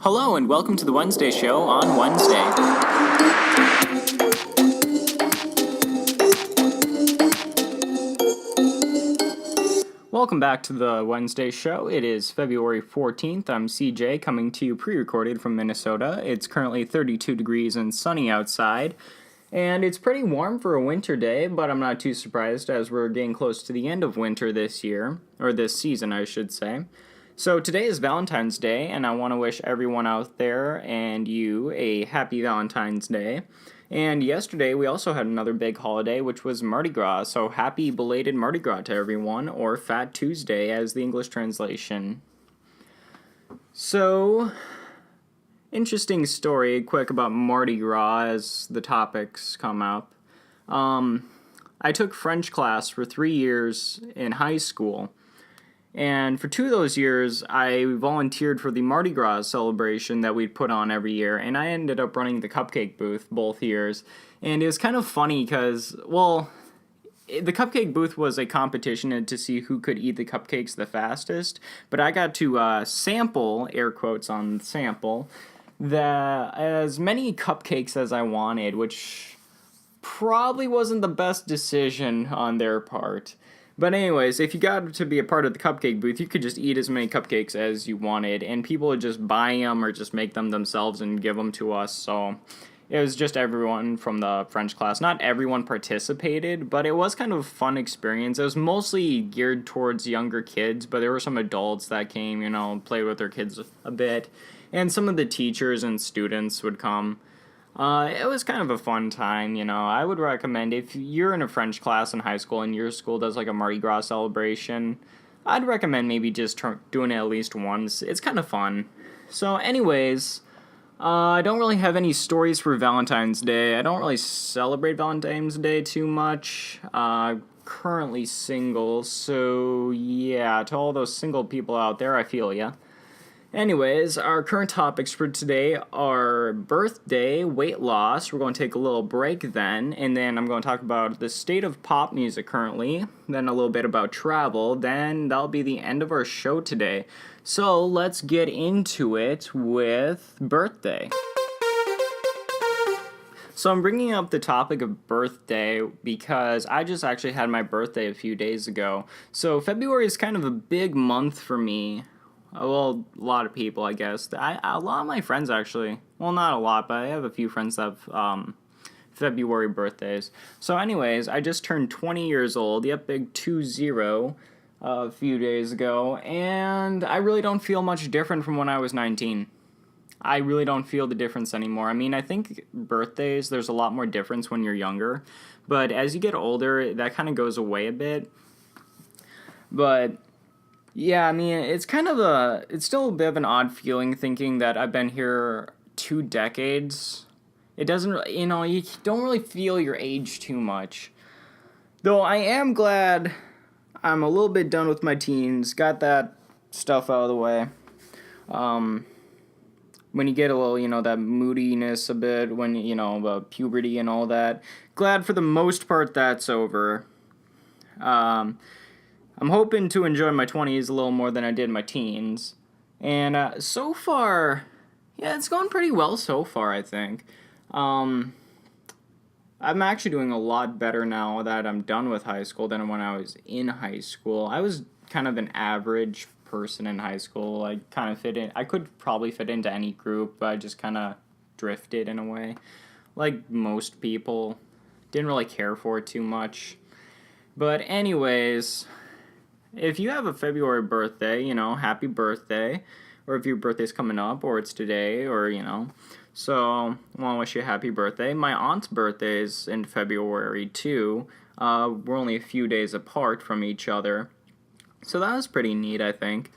Hello and welcome to the Wednesday show on Wednesday. Welcome back to the Wednesday show. It is February 14th. I'm CJ coming to you pre-recorded from Minnesota. It's currently 32 degrees and sunny outside. And it's pretty warm for a winter day, but I'm not too surprised as we're getting close to the end of winter this year, or this season I should say. So today is Valentine's Day, and I want to wish everyone out there and you a happy Valentine's Day. And yesterday we also had another big holiday, which was Mardi Gras, so happy belated Mardi Gras to everyone, or Fat Tuesday as the English translation. So, interesting story, quick about Mardi Gras as the topics come up. I took French class for 3 years in high school. And for 2 of those years, I volunteered for the Mardi Gras celebration that we'd put on every year, and I ended up running the cupcake booth both years. And it was kind of funny because, well, the cupcake booth was a competition to see who could eat the cupcakes the fastest, but I got to sample, air quotes on sample, as many cupcakes as I wanted, which probably wasn't the best decision on their part. But anyways, if you got to be a part of the cupcake booth, you could just eat as many cupcakes as you wanted, and people would just buy them or just make them themselves and give them to us, so it was just everyone from the French class. Not everyone participated, but it was kind of a fun experience. It was mostly geared towards younger kids, but there were some adults that came, played with their kids a bit, and some of the teachers and students would come. It was kind of a fun time, I would recommend if you're in a French class in high school and your school does like a Mardi Gras celebration, I'd recommend maybe just doing it at least once. It's kind of fun. So anyways, I don't really have any stories for Valentine's Day. I don't really celebrate Valentine's Day too much. Currently single, so yeah, to all those single people out there, I feel ya. Anyways, our current topics for today are birthday, weight loss. We're going to take a little break then, and then I'm going to talk about the state of pop music currently, then a little bit about travel, then that'll be the end of our show today. So let's get into it with birthday. So I'm bringing up the topic of birthday because I just actually had my birthday a few days ago. So February is kind of a big month for me. Well, a lot of people, I guess. A lot of my friends, actually. Well, not a lot, but I have a few friends that have February birthdays. So anyways, I just turned 20 years old. Yep, big 2-0 a few days ago. And I really don't feel much different from when I was 19. I really don't feel the difference anymore. I mean, I think birthdays, there's a lot more difference when you're younger. But as you get older, that kind of goes away a bit. But yeah, I mean, it's still a bit of an odd feeling thinking that I've been here 2 decades. It doesn't, you don't really feel your age too much. Though I am glad I'm a little bit done with my teens, got that stuff out of the way. When you get a little, that moodiness a bit, when, puberty and all that, glad for the most part that's over. I'm hoping to enjoy my 20s a little more than I did my teens. And so far, yeah, it's gone pretty well so far, I think. I'm actually doing a lot better now that I'm done with high school than when I was in high school. I was kind of an average person in high school. I kind of fit in. I could probably fit into any group, but I just kind of drifted in a way. Like most people. Didn't really care for it too much. But anyways, if you have a February birthday, happy birthday. Or if your birthday's coming up, or it's today, or, So, I want to wish you a happy birthday. My aunt's birthday's in February, too. We're only a few days apart from each other. So that was pretty neat, I think.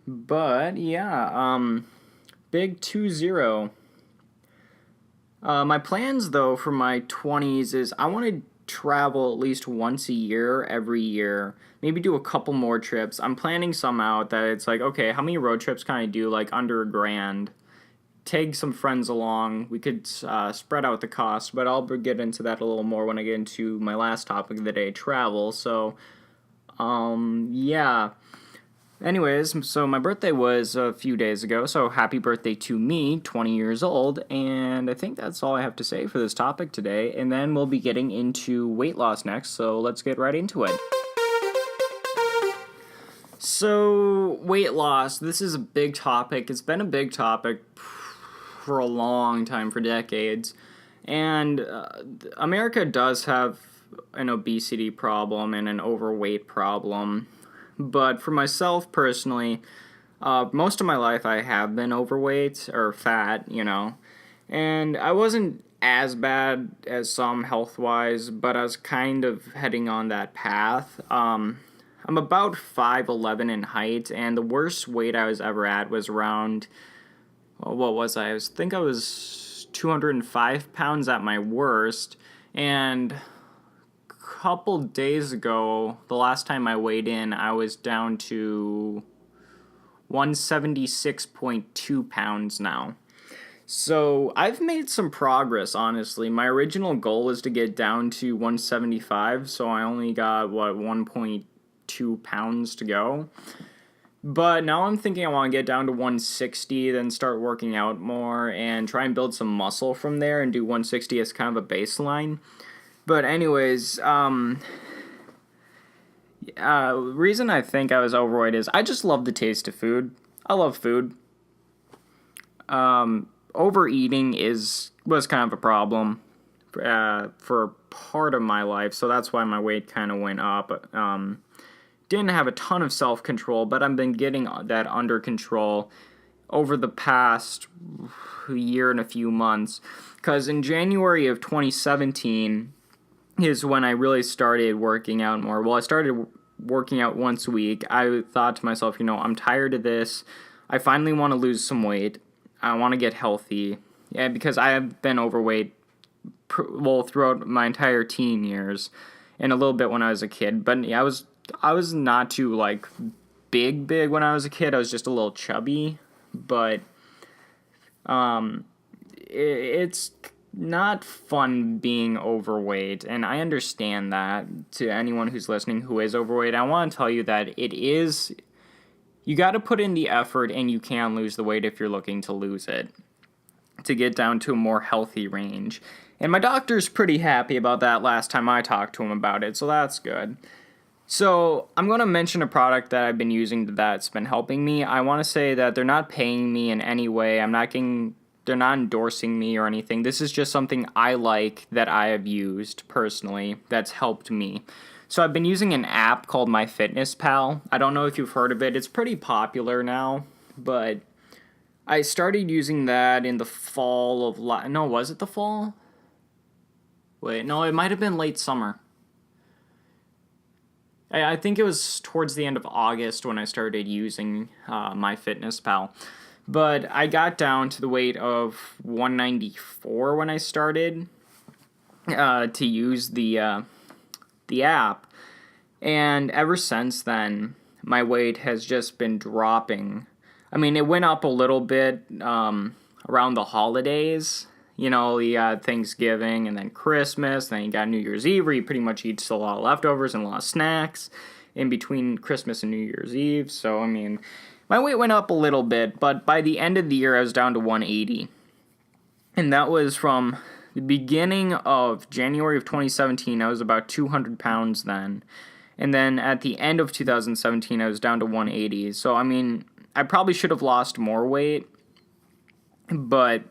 But, yeah, big 2-0. My plans, though, for my 20s is I want to travel at least once a year, every year. Maybe do a couple more trips. I'm planning some out that it's like, okay, how many road trips can I do, like, under $1,000? Take some friends along. We could spread out the cost, but I'll get into that a little more when I get into my last topic of the day, travel. So, yeah. Anyways, so my birthday was a few days ago, so happy birthday to me, 20 years old, and I think that's all I have to say for this topic today, and then we'll be getting into weight loss next, so let's get right into it. So, weight loss, this is a big topic. It's been a big topic for a long time, for decades, and America does have an obesity problem and an overweight problem. But for myself personally, most of my life I have been overweight or fat, and I wasn't as bad as some health wise, but I was kind of heading on that path. I'm about 5'11" in height, and the worst weight I was ever at was around, well, what was I? think I was 205 pounds at my worst, and couple days ago, the last time I weighed in, I was down to 176.2 pounds now. So I've made some progress, honestly. My original goal was to get down to 175, so I only got, 1.2 pounds to go. But now I'm thinking I want to get down to 160, then start working out more, and try and build some muscle from there, and do 160 as kind of a baseline. But anyways, reason I think I was overweight is I just love the taste of food. I love food. Overeating was kind of a problem for part of my life, so that's why my weight kind of went up. Didn't have a ton of self-control, but I've been getting that under control over the past year and a few months. Because in January of 2017... is when I really started working out more. Well, I started working out once a week. I thought to myself, I'm tired of this. I finally want to lose some weight. I want to get healthy. Yeah, because I have been overweight, throughout my entire teen years, and a little bit when I was a kid. But yeah, I was not too big when I was a kid. I was just a little chubby, but it's not fun being overweight, and I understand that. To anyone who's listening who is overweight, I want to tell you that you got to put in the effort, and you can lose the weight if you're looking to lose it, to get down to a more healthy range. And my doctor's pretty happy about that last time I talked to him about it, so that's good. So I'm going to mention a product that I've been using that's been helping me. I want to say that they're not paying me in any way. They're not endorsing me or anything. This is just something I like that I have used personally that's helped me. So I've been using an app called MyFitnessPal. I don't know if you've heard of it. It's pretty popular now, but I started using that in the fall of... No, was it the fall? Wait, no, it might have been late summer. I think it was towards the end of August when I started using MyFitnessPal. But I got down to the weight of 194 when I started to use the app. And ever since then, my weight has just been dropping. I mean, it went up a little bit around the holidays. You got Thanksgiving and then Christmas. Then you got New Year's Eve, where you pretty much eat a lot of leftovers and a lot of snacks in between Christmas and New Year's Eve. So, I mean... my weight went up a little bit, but by the end of the year, I was down to 180. And that was from the beginning of January of 2017. I was about 200 pounds then. And then at the end of 2017, I was down to 180. So, I mean, I probably should have lost more weight, but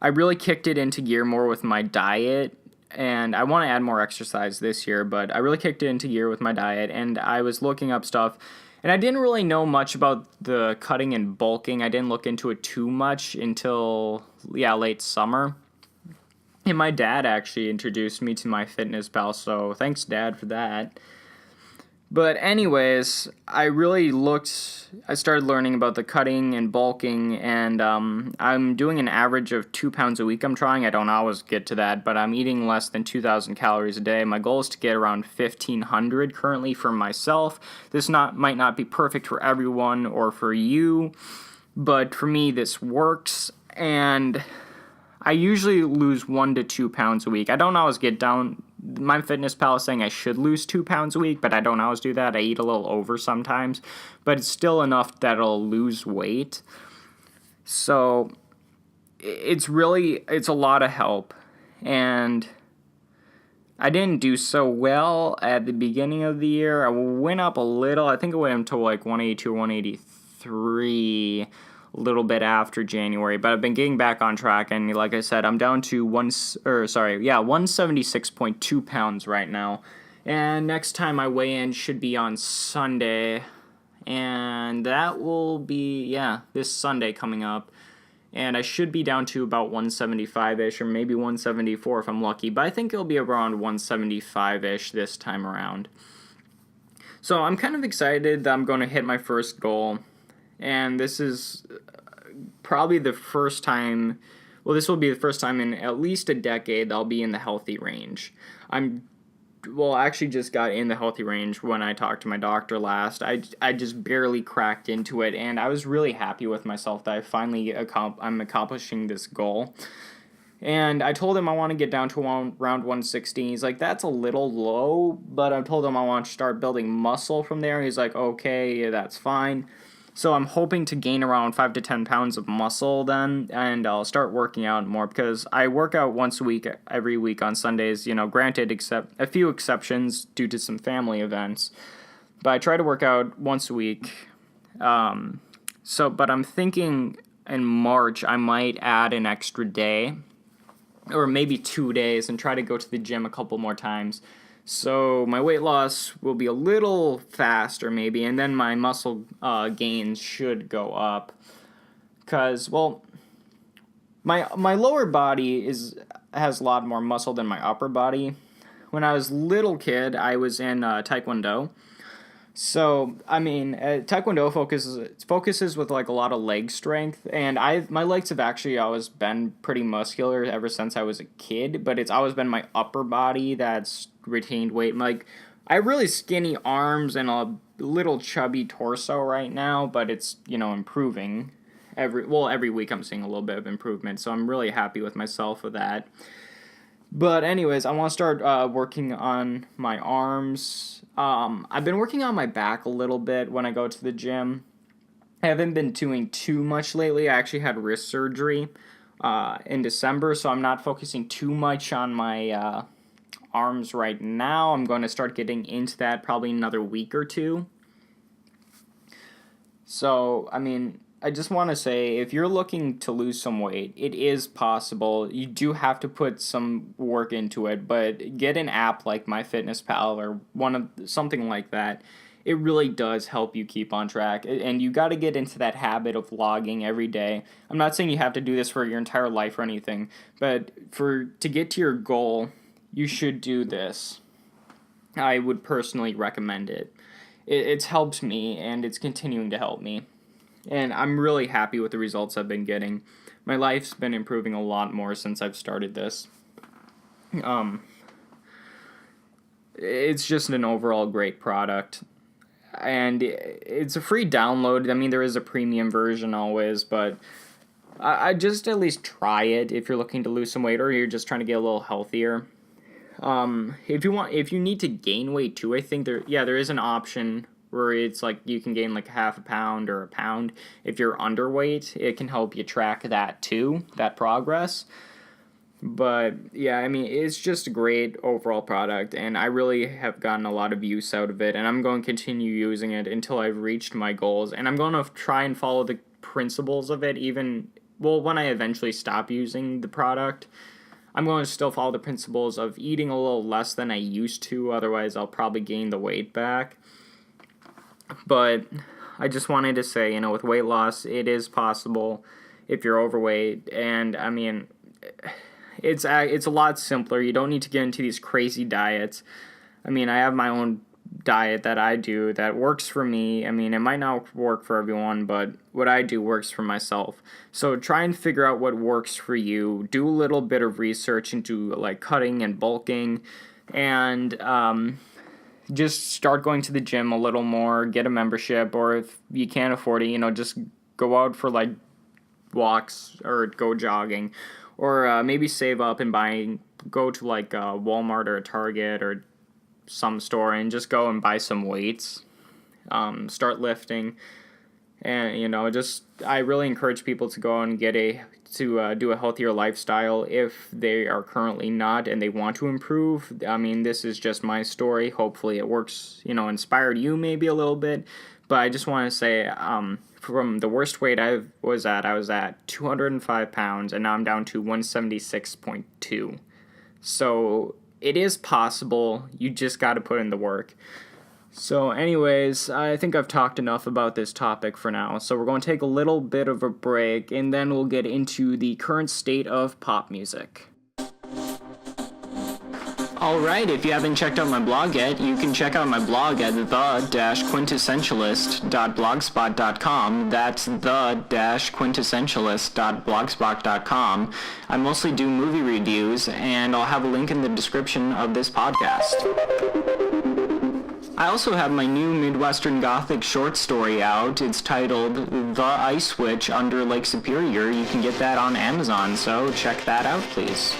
I really kicked it into gear more with my diet. And I want to add more exercise this year, but I really kicked it into gear with my diet. And I was looking up stuff. And I didn't really know much about the cutting and bulking. I didn't look into it too much until, late summer. And my dad actually introduced me to MyFitnessPal, so thanks, Dad, for that. But anyways, I started learning about the cutting and bulking, and I'm doing an average of 2 pounds a week. I'm trying. I don't always get to that, but I'm eating less than 2,000 calories a day. My goal is to get around 1,500 currently for myself. This might not be perfect for everyone or for you, but for me, this works, and I usually lose 1 to 2 pounds a week. I don't always get down MyFitnessPal is saying I should lose 2 pounds a week, but I don't always do that. I eat a little over sometimes, but it's still enough that I'll lose weight. So it's a lot of help. And I didn't do so well at the beginning of the year. I went up a little. I think it went up to like 182 or 183 a little bit after January, but I've been getting back on track, and like I said, I'm down to 176.2 pounds right now. And next time I weigh in should be on Sunday, and that will be this Sunday coming up. And I should be down to about 175-ish, or maybe 174 if I'm lucky. But I think it'll be around 175-ish this time around. So I'm kind of excited that I'm going to hit my first goal. And this is probably the first time, this will be the first time in at least a decade that I'll be in the healthy range. I actually just got in the healthy range when I talked to my doctor last. I just barely cracked into it, and I was really happy with myself that I finally I'm accomplishing this goal. And I told him I want to get down to around 160. He's like, that's a little low, but I told him I want to start building muscle from there. He's like, okay, yeah, that's fine. So I'm hoping to gain around 5 to 10 pounds of muscle then, and I'll start working out more because I work out once a week, every week on Sundays, granted except a few exceptions due to some family events. But I try to work out once a week. But I'm thinking in March I might add an extra day, or maybe 2 days, and try to go to the gym a couple more times. So my weight loss will be a little faster maybe, and then my muscle gains should go up. Because, my lower body has a lot more muscle than my upper body. When I was a little kid, I was in Taekwondo. So, Taekwondo focuses with like a lot of leg strength, and my legs have actually always been pretty muscular ever since I was a kid, but it's always been my upper body that's retained weight. Like, I have really skinny arms and a little chubby torso right now, but it's, improving. Every week I'm seeing a little bit of improvement, so I'm really happy with myself with that. But anyways, I want to start working on my arms. I've been working on my back a little bit when I go to the gym. I haven't been doing too much lately. I actually had wrist surgery in December, so I'm not focusing too much on my arms right now. I'm going to start getting into that probably another week or two. So, I just want to say, if you're looking to lose some weight, it is possible. You do have to put some work into it, but get an app like MyFitnessPal or something like that. It really does help you keep on track, and you got to get into that habit of logging every day. I'm not saying you have to do this for your entire life or anything, but to get to your goal, you should do this. I would personally recommend it. It's helped me, and it's continuing to help me. And I'm really happy with the results I've been getting. My life's been improving a lot more since I've started this. It's just an overall great product. And it's a free download. There is a premium version always, but I just at least try it if you're looking to lose some weight or you're just trying to get a little healthier. If you need to gain weight too, I think there is an option where it's like you can gain like half a pound or a pound. If you're underweight, it can help you track that too, that progress. But yeah, it's just a great overall product, and I really have gotten a lot of use out of it, and I'm going to continue using it until I've reached my goals, and I'm going to try and follow the principles of it when I eventually stop using the product. I'm going to still follow the principles of eating a little less than I used to, otherwise I'll probably gain the weight back. But I just wanted to say, with weight loss, it is possible if you're overweight, and it's a lot simpler. You don't need to get into these crazy diets. I have my own diet that I do that works for me. It might not work for everyone, but what I do works for myself. So try and figure out what works for you. Do a little bit of research into like cutting and bulking, and just start going to the gym a little more, get a membership, or if you can't afford it, just go out for like walks or go jogging, or maybe save up and go to like a Walmart or a Target or some store and just go and buy some weights, start lifting, and I really encourage people to go and do a healthier lifestyle if they are currently not and they want to improve. I mean, this is just my story. Hopefully it works, inspired you maybe a little bit. But I just want to say, from the worst weight I was at 205 pounds, and now I'm down to 176.2. So it is possible. You just got to put in the work. So anyways, I think I've talked enough about this topic for now. So we're going to take a little bit of a break, and then we'll get into the current state of pop music. Alright, if you haven't checked out my blog yet, you can check out my blog at the-quintessentialist.blogspot.com. That's the-quintessentialist.blogspot.com. I mostly do movie reviews, and I'll have a link in the description of this podcast. I also have my new Midwestern Gothic short story out. It's titled The Ice Witch Under Lake Superior. You can get that on Amazon, so check that out, please.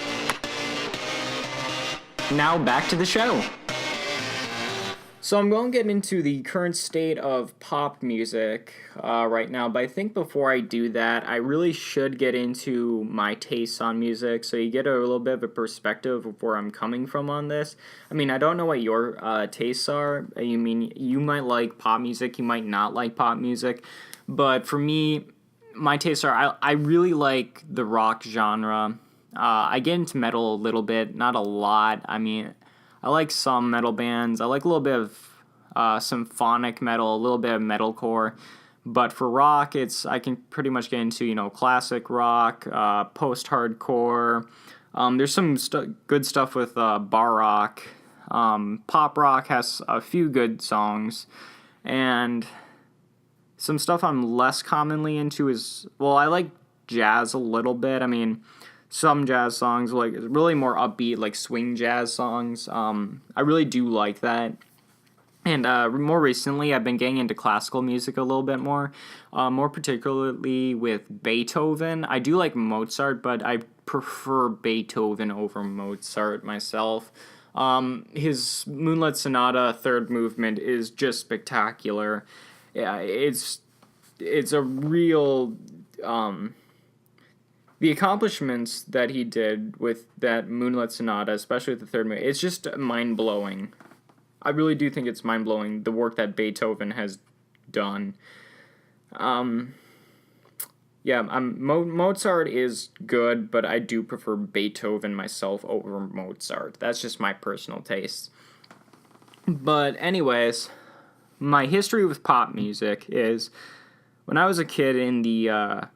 Now back to the show. So I'm going to get into the current state of pop music right now, but I think before I do that, I really should get into my tastes on music, so you get a little bit of a perspective of where I'm coming from on this. I mean, I don't know what your tastes are. You might like pop music, you might not like pop music, but for me, my tastes are, I really like the rock genre. I get into metal a little bit, not a lot. I mean, I like some metal bands. I like a little bit of symphonic metal, a little bit of metalcore. But for rock, I can pretty much get into, classic rock, post-hardcore. There's some good stuff with bar rock. Pop rock has a few good songs. And some stuff I'm less commonly into I like jazz a little bit. I mean, some jazz songs, like really more upbeat, like swing jazz songs. I really do like that. And more recently, I've been getting into classical music a little bit more particularly with Beethoven. I do like Mozart, but I prefer Beethoven over Mozart myself. His Moonlight Sonata third movement is just spectacular. Yeah, it's a real... the accomplishments that he did with that Moonlight Sonata, especially with the third movement, it's just mind-blowing. I really do think it's mind-blowing, the work that Beethoven has done. Mozart is good, but I do prefer Beethoven myself over Mozart. That's just my personal taste. But anyways, my history with pop music is... When I was a kid in the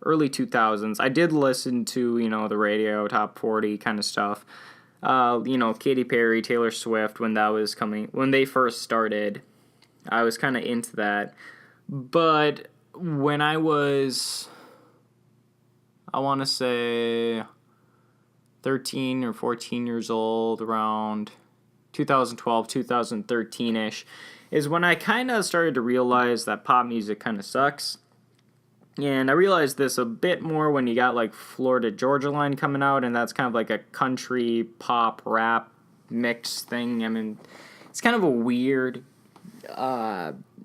early 2000s, I did listen to, the radio, top 40 kind of stuff. Katy Perry, Taylor Swift, when they first started, I was kind of into that. But when I was, I want to say 13 or 14 years old, around 2012, 2013-ish, is when I kind of started to realize that pop music kind of sucks. And I realized this a bit more when you got like Florida Georgia Line coming out, and that's kind of like a country pop rap mix thing. I mean, it's kind of a weird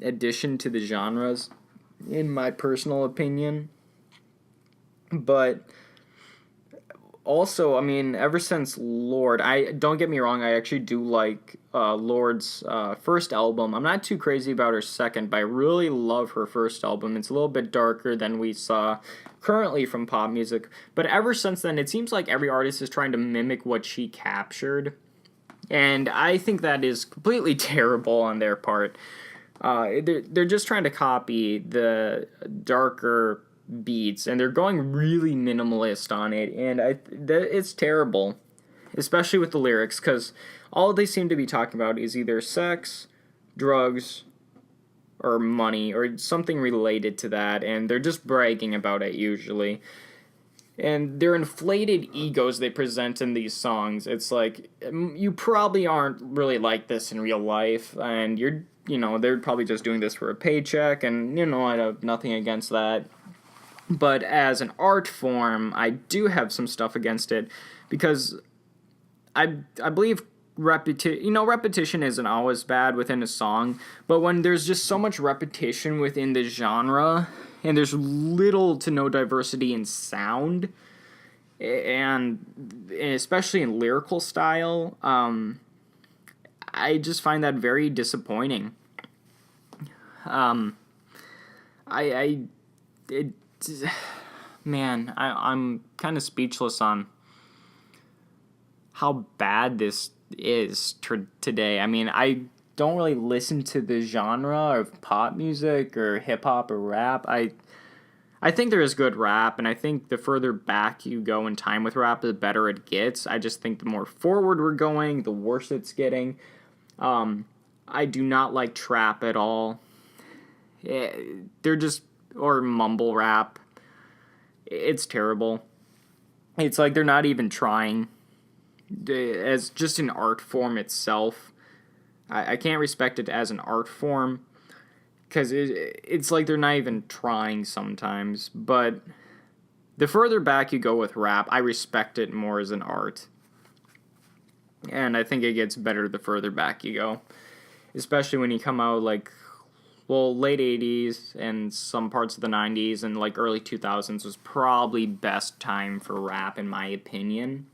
addition to the genres, in my personal opinion. But also, I mean, ever since Lorde, don't get me wrong, I actually do like Lorde's first album. I'm not too crazy about her second, but I really love her first album. It's a little bit darker than we saw currently from pop music. But ever since then, it seems like every artist is trying to mimic what she captured. And I think that is completely terrible on their part. They're just trying to copy the darker beats, and they're going really minimalist on it, and it's terrible, especially with the lyrics, because all they seem to be talking about is either sex, drugs, or money, or something related to that, and they're just bragging about it usually. And their inflated egos they present in these songs, it's like, you probably aren't really like this in real life, and they're probably just doing this for a paycheck, and, I have nothing against that. But as an art form, I do have some stuff against it because I believe repetition isn't always bad within a song, but when there's just so much repetition within the genre and there's little to no diversity in sound and especially in lyrical style, I just find that very disappointing. Um, I it man, I'm kind of speechless on how bad this is today. I mean, I don't really listen to the genre of pop music or hip hop or rap. I think there is good rap, and I think the further back you go in time with rap, the better it gets. I just think the more forward we're going, the worse it's getting. I do not like trap at all. They're just, or mumble rap. It's terrible. It's like they're not even trying. As just an art form itself, I can't respect it as an art form because it's like they're not even trying sometimes. But the further back you go with rap, I respect it more as an art. And I think it gets better the further back you go. Especially when you come out like, well, late 80s and some parts of the 90s and like early 2000s was probably best time for rap in my opinion.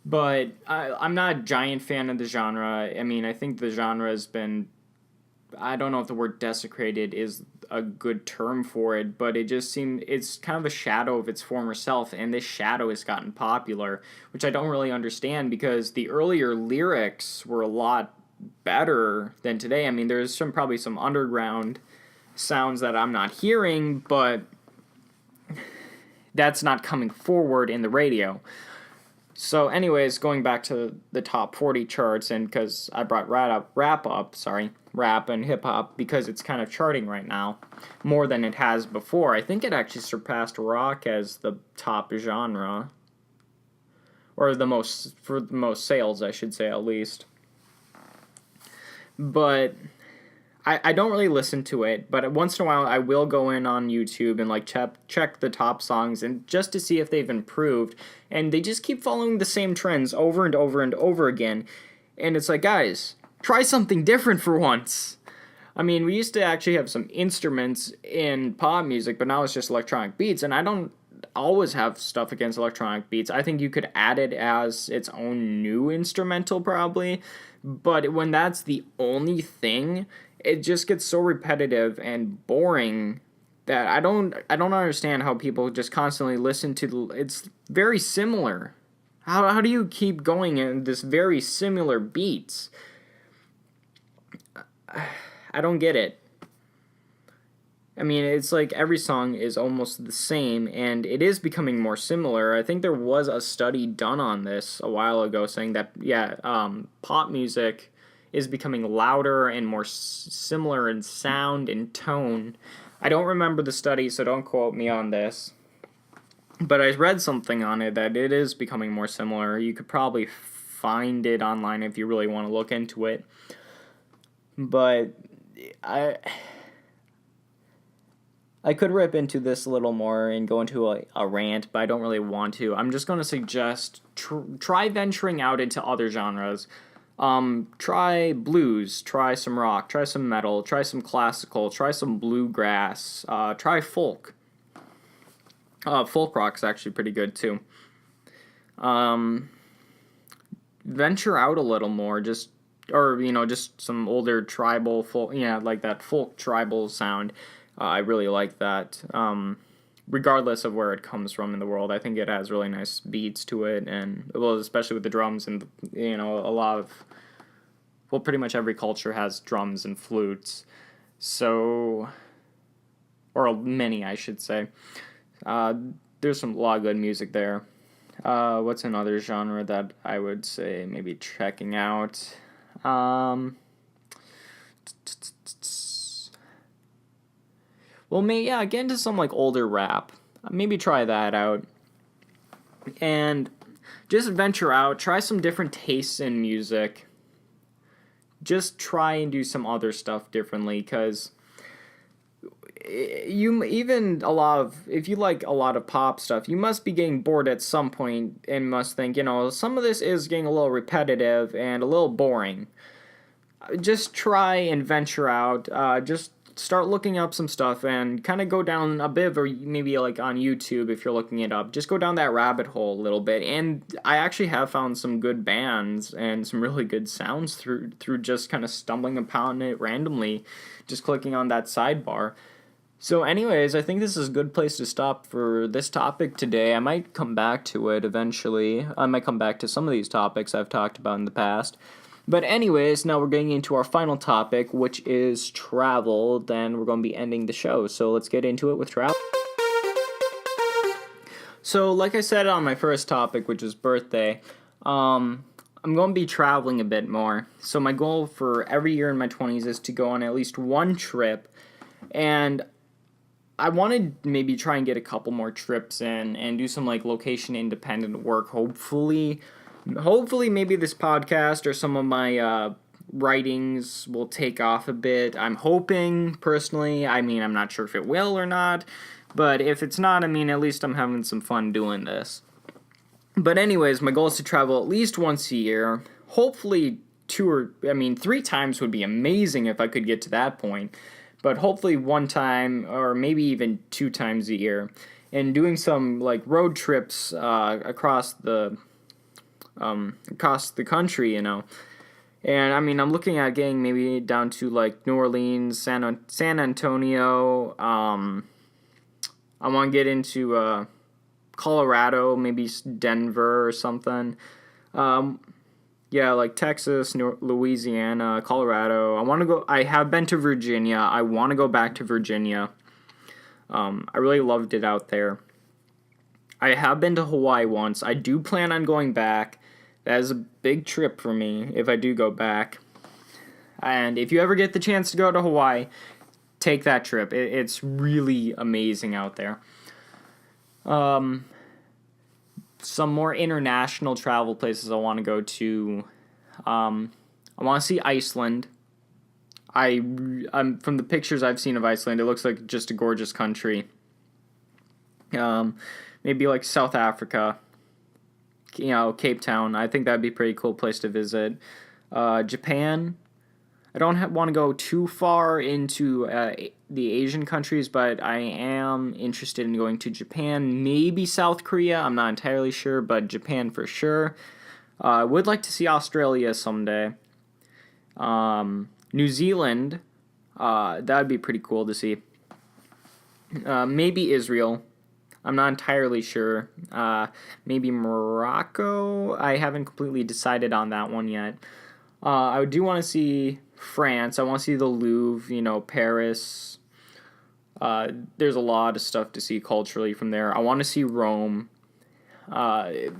But I'm not a giant fan of the genre. I mean, I think the genre has been, I don't know if the word desecrated is a good term for it, but it just seemed, it's kind of a shadow of its former self, and this shadow has gotten popular, which I don't really understand because the earlier lyrics were a lot better than today. I mean, there's probably some underground sounds that I'm not hearing, but that's not coming forward in the radio. So anyways, going back to the top 40 charts, and because I brought rap and hip-hop, because it's kind of charting right now, more than it has before. I think it actually surpassed rock as the top genre, or for the most sales, I should say, at least. But I don't really listen to it, but once in a while I will go in on YouTube and like check the top songs and just to see if they've improved, and they just keep following the same trends over and over and over again, and it's like, guys, try something different for once. I mean, we used to actually have some instruments in pop music, but now it's just electronic beats, and I don't always have stuff against electronic beats. I think you could add it as its own new instrumental probably, but when that's the only thing, it just gets so repetitive and boring that I don't understand how people just constantly listen to it's very similar. How do you keep going in this very similar beats? I don't get it. I mean, it's like every song is almost the same, and it is becoming more similar. I think there was a study done on this a while ago saying that, pop music is becoming louder and more similar in sound and tone. I don't remember the study, so don't quote me on this. But I read something on it that it is becoming more similar. You could probably find it online if you really want to look into it. But I could rip into this a little more and go into a rant, but I don't really want to. I'm just going to suggest try venturing out into other genres. Try blues, try some rock, try some metal, try some classical, try some bluegrass, try folk. Folk rock's actually pretty good too. Venture out a little more, just some older tribal folk, like that folk tribal sound. I really like that. Regardless of where it comes from in the world, I think it has really nice beats to it, and especially with the drums and a lot of, pretty much every culture has drums and flutes, so, or many, I should say. There's a lot of good music there. What's another genre that I would say maybe checking out? Get into some like older rap. Maybe try that out. And just venture out, try some different tastes in music. Just try and do some other stuff differently, because you even a lot of if you like a lot of pop stuff, you must be getting bored at some point and must think, some of this is getting a little repetitive and a little boring. Just try and venture out. Just start looking up some stuff and kind of go down a bit, or maybe like on YouTube if you're looking it up. Just go down that rabbit hole a little bit. And I actually have found some good bands and some really good sounds through just kind of stumbling upon it randomly, just clicking on that sidebar. So, anyways, I think this is a good place to stop for this topic today. I might come back to it eventually. I might come back to some of these topics I've talked about in the past. But anyways, now we're getting into our final topic, which is travel. Then we're going to be ending the show. So let's get into it with travel. So, like I said on my first topic, which is birthday, I'm going to be traveling a bit more. So my goal for every year in my 20s is to go on at least one trip. And I want to maybe try and get a couple more trips in and do some like location independent work. Hopefully maybe this podcast or some of my writings will take off a bit. I'm hoping personally. I mean, I'm not sure if it will or not, but if it's not, I mean, at least I'm having some fun doing this. But anyways, my goal is to travel at least once a year. Hopefully 3 times would be amazing if I could get to that point. But hopefully one time or maybe even 2 times a year, and doing some like road trips across the country, And I mean, I'm looking at getting maybe down to like New Orleans, San Antonio. I want to get into Colorado, maybe Denver or something. Yeah, like Texas, Louisiana, Colorado. I have been to Virginia. I want to go back to Virginia. I really loved it out there. I have been to Hawaii once. I do plan on going back. That is a big trip for me if I do go back. And if you ever get the chance to go to Hawaii, take that trip. It's really amazing out there. Some more international travel places I want to go to. I want to see Iceland. I'm from the pictures I've seen of Iceland, it looks like just a gorgeous country. Maybe like South Africa, Cape Town. I think that'd be a pretty cool place to visit. Japan. I don't want to go too far into the Asian countries, but I am interested in going to Japan, maybe South Korea. I'm not entirely sure, but Japan for sure. I would like to see Australia someday. New Zealand, that would be pretty cool to see. Maybe Israel. I'm not entirely sure. Maybe Morocco. I haven't completely decided on that one yet. I do want to see France. I want to see the Louvre, Paris. There's a lot of stuff to see culturally from there. I want to see Rome.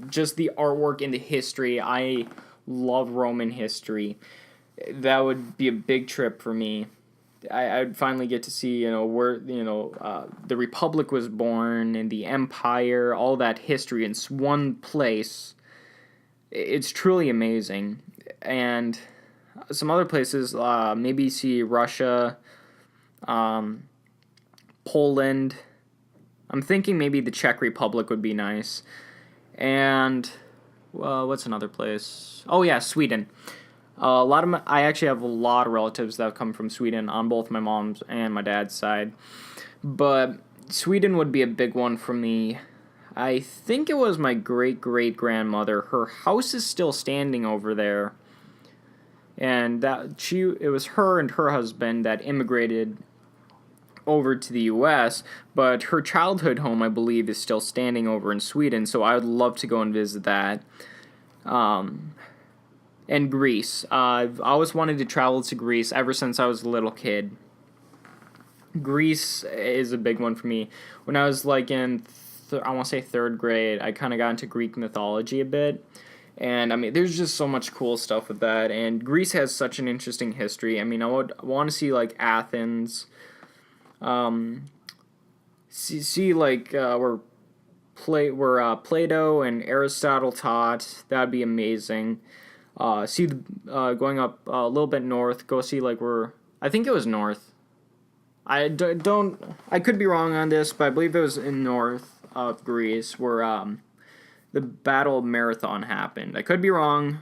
Just the artwork and the history. I love Roman history. That would be a big trip for me. I'd finally get to see, where, the Republic was born and the Empire, all that history in one place. It's truly amazing. And some other places, maybe see Russia, Poland. I'm thinking maybe the Czech Republic would be nice. And, what's another place? Oh yeah, Sweden. I actually have a lot of relatives that have come from Sweden on both my mom's and my dad's side. But Sweden would be a big one for me. I think it was my great-great-grandmother. Her house is still standing over there. And it was her and her husband that immigrated over to the U.S., but her childhood home, I believe, is still standing over in Sweden, so I would love to go and visit that. And Greece. I've always wanted to travel to Greece ever since I was a little kid. Greece is a big one for me. When I was like in, I want to say 3rd grade, I kind of got into Greek mythology a bit. And, I mean, there's just so much cool stuff with that. And Greece has such an interesting history. I mean, I would want to see, like, Athens. See like, where Plato and Aristotle taught. That'd be amazing. Going up a little bit north, go see, like, I think it was north. I could be wrong on this, but I believe it was in north of Greece where the Battle Marathon happened. I could be wrong.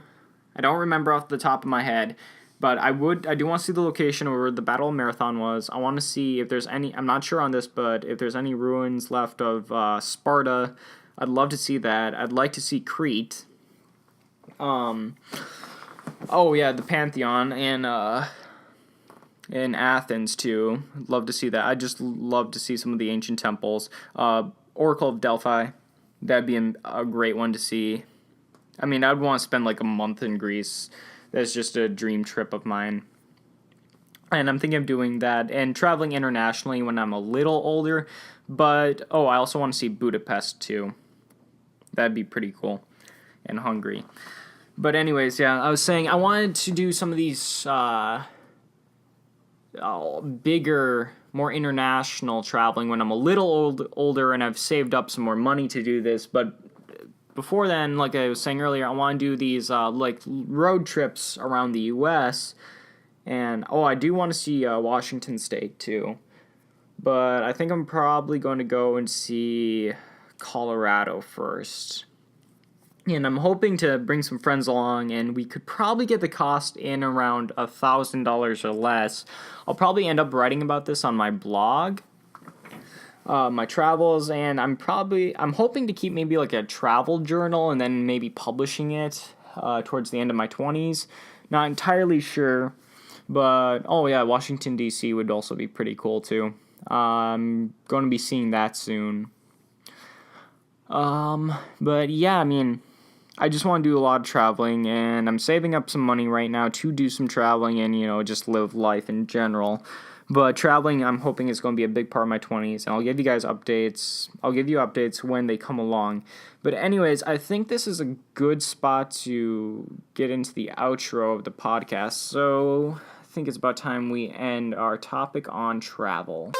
I don't remember off the top of my head, but I do want to see the location where the Battle Marathon was. I want to see if there's any, I'm not sure on this, but if there's any ruins left of Sparta. I'd love to see that. I'd like to see Crete. Oh yeah, the Pantheon in Athens too. Love to see that. I just love to see some of the ancient temples. Oracle of Delphi, that'd be a great one to see. I mean, I'd want to spend like a month in Greece. That's just a dream trip of mine. And I'm thinking of doing that and traveling internationally when I'm a little older. But, I also want to see Budapest too. That'd be pretty cool. And Hungary. But anyways, yeah, I was saying I wanted to do some of these bigger, more international traveling when I'm a little older and I've saved up some more money to do this. But before then, like I was saying earlier, I want to do these like road trips around the U.S. And, I do want to see Washington State too. But I think I'm probably going to go and see Colorado first. And I'm hoping to bring some friends along, and we could probably get the cost in around $1,000 or less. I'll probably end up writing about this on my blog, my travels, and I'm hoping to keep maybe like a travel journal and then maybe publishing it towards the end of my 20s. Not entirely sure, but Washington, D.C. would also be pretty cool too. I'm going to be seeing that soon. But yeah, I mean, I just want to do a lot of traveling, and I'm saving up some money right now to do some traveling and, just live life in general. But traveling, I'm hoping, is going to be a big part of my 20s, and I'll give you guys updates. I'll give you updates when they come along. But anyways, I think this is a good spot to get into the outro of the podcast, so I think it's about time we end our topic on travel.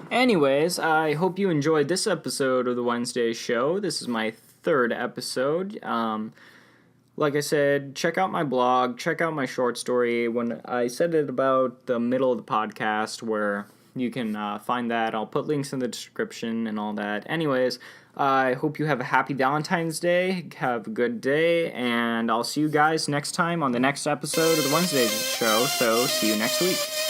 Anyways, I hope you enjoyed this episode of the Wednesday show. This is my third episode. Like I said, check out my blog, check out my short story. When I said it about the middle of the podcast where you can find that, I'll put links in the description and all that. Anyways, I hope you have a happy Valentine's Day. Have a good day, and I'll see you guys next time on the next episode of the Wednesday show. So, see you next week.